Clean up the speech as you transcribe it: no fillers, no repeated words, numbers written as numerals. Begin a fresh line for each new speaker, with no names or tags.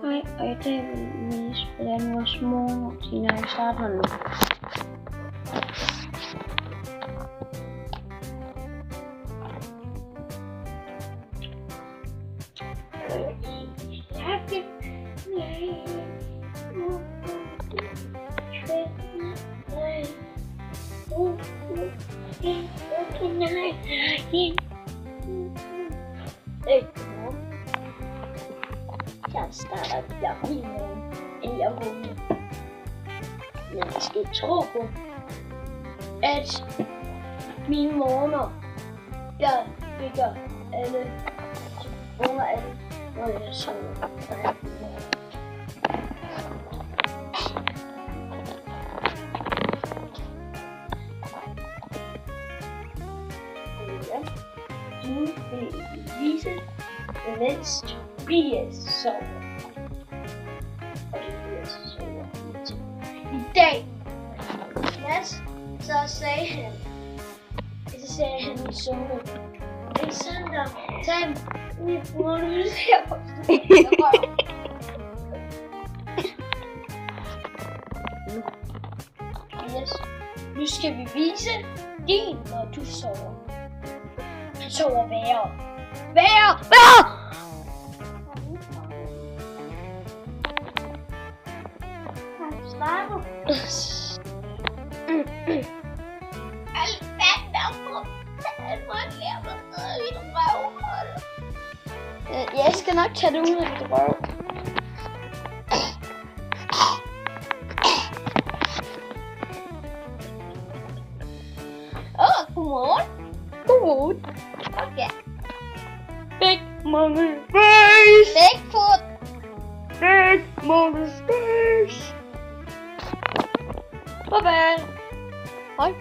Hej, og i dag vil vi vise, hvordan vores morgenrutine starter nu. Jeg starter klokken 9 inden jeg vågner. Men jeg skal tro på, at mine morgener, jeg bygger alle, vågner alle, når jeg sover. Nu vil jeg vise, mens Tobias sover. Og Tobias sover i dag. Mads, så sagde han i solen. Alexander, tag mit mor, nu ser jeg på Tobias, nu skal vi vise din, når du sover. Han sover værre. Jeg skal nok tage det ud af dit røv. Godmorgen. Okay. Big Monkey Space. Big Monkey Space. Bye bye. Hej.